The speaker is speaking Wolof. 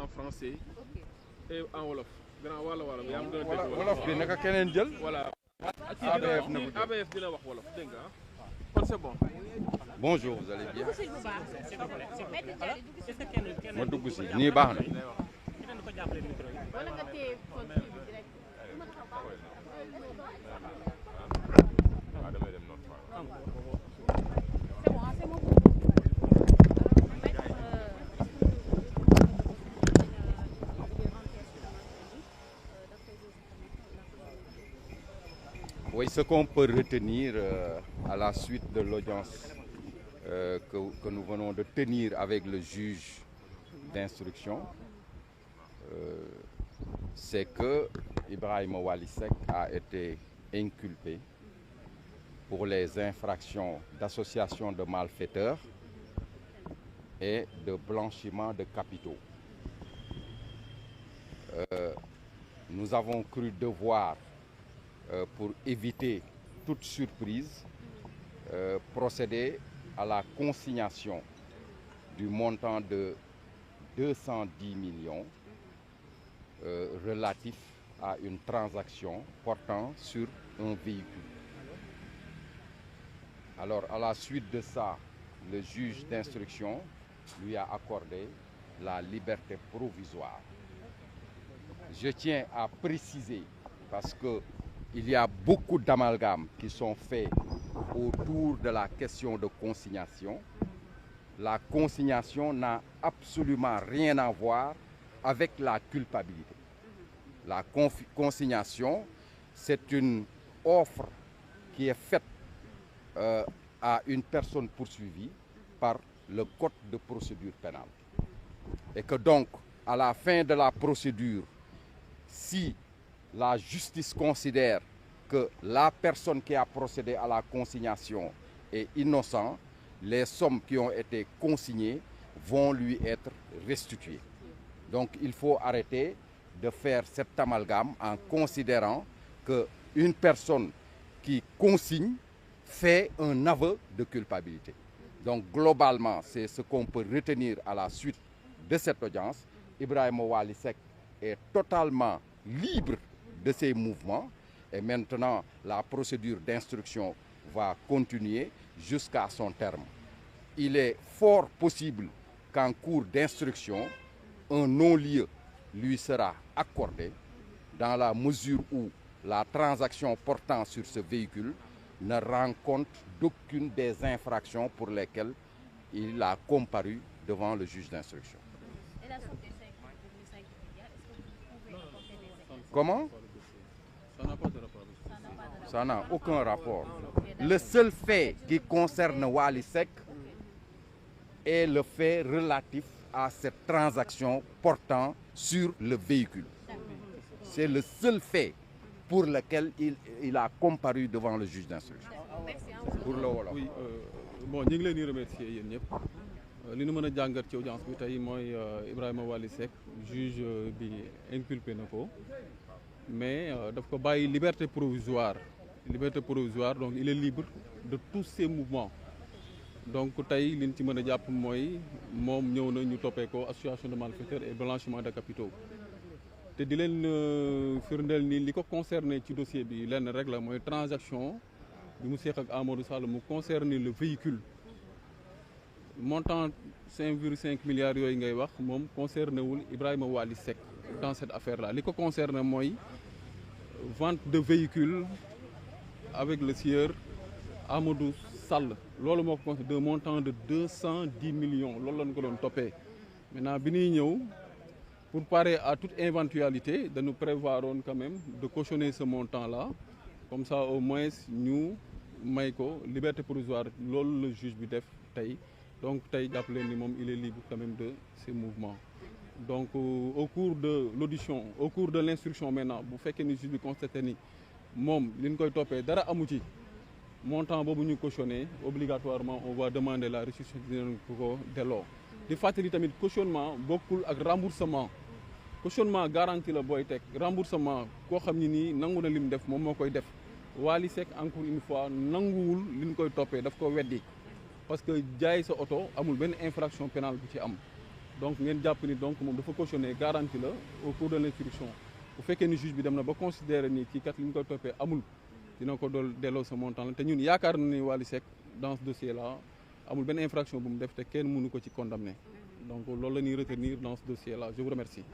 en français et en wolof. grand wala yaa ngi doon dégg wolof bi naka keneen jël. voilà. ABF dina wax wolof dégg nga kon c'est bon. Bonjour, vous allez bien. ma dugg si nii baax na. Oui, ce qu'on peut retenir à la suite de l'audience que nous venons de tenir avec le juge d'instruction, c'est que Ibrahima Wally Seck a été inculpé pour les infractions d'association de malfaiteurs et de blanchiment de capitaux. Nous avons cru devoir, pour éviter toute surprise, procéder à la consignation du montant de 210 millions relatif à une transaction portant sur un véhicule. Alors, à la suite de ça, le juge d'instruction lui a accordé la liberté provisoire. Je tiens à préciser, parce que il y a beaucoup d'amalgames qui sont faits autour de la question de consignation. La consignation n'a absolument rien à voir avec la culpabilité. La consignation, c'est une offre qui est faite à une personne poursuivie par le code de procédure pénale. Et que donc, à la fin de la procédure, si la justice considère que la personne qui a procédé à la consignation est innocente, les sommes qui ont été consignées vont lui être restituées. Donc il faut arrêter de faire cet amalgame en considérant qu'une personne qui consigne fait un aveu de culpabilité. Donc globalement, c'est ce qu'on peut retenir à la suite de cette audience. Ibrahima Wally Seck est totalement libre de ses mouvements et maintenant la procédure d'instruction va continuer jusqu'à son terme. Il est fort possible qu'en cours d'instruction, un non-lieu lui sera accordé dans la mesure où la transaction portant sur ce véhicule ne rend compte d'aucune des infractions pour lesquelles il a comparu devant le juge d'instruction. Et la somme des 5 milliards, est-ce que vous pouvez apporter des exemples? Comment? Ça n'a pas de rapport. Ça n'a aucun rapport. Le seul fait qui concerne Wally Seck est le fait relatif à cette transaction portant sur le véhicule. C'est le seul fait pour lequel il a comparu devant le juge d'instruction. Pour le wolof. Oui, bon ñu ngi leen di remercier yéen ñëpp li ñu mën a jàngat ci audience bi tey mooy Ibrahima Wally Seck juge bi inculpé na ko mais daf ko bàyyi liberté provisoire donc il est libre de tous ses mouvements. Donc tey li ñu ci mën a jàpp mooy moom ñëw na ñu toppee ko association de malfaiteurs et blanchiment de capitaux te di leen firndeel ni li ko concerné ci dossier bi lenn rek la mooy transaction bi mu seeq ak Amadou Sall mu concerné le véhicule montant 5,5 milliards yooyu ngay wax moom concerné wul Ibrahima Wally Seck dans cette affaire là li ko concerné mooy vente de véhicule avec le sieur Amadou Sall loolu moo ko de montant de 210 millions loolu lañ ko doon toppee maintenant bi ñuy ñëw pour parer à toute éventualité dañu prévoir woon quand même de cautionner ce montant là comme ça au moins ñu may ko liberté provisoire loolu le juge bi def tey donc tey jàpp leen ni moom il est libre quand même de ses mouvements. Donc au cours de l'audition au cours de l'instruction maintenant bu fekkee ni juge bi constaté ni moom li ñu koy toppee dara amu ci montant boobu ñu cautionné obligatoirement on va demander la restitution dinañ ko delloo. di fàttali tamit cautionnement bokkul ak remboursement cautionnement garantie la booy teg remboursement koo xam ni nii nangu na lim def moom moo koy def Wally Seck encore une fois nanguwul li ñu koy toppee daf ko weddi parce que jaay sa oto amul benn infraction pénale bu ci am donc ngeen jàpp ni donc moom dafa cautionné garantie la au cours de l'instruction bu fekkee ni juge bi dem na ba considérer ni kii kat li ñu koy toppee amul dina ko dool delloo sa montant la te ñun yaakaar na ni Wally Seck dans ce dossier là amul benn infraction bu mu def te kenn mënu ko ci condamner donc loolu la ñuy retenir dans ce dossier là je vous remercie.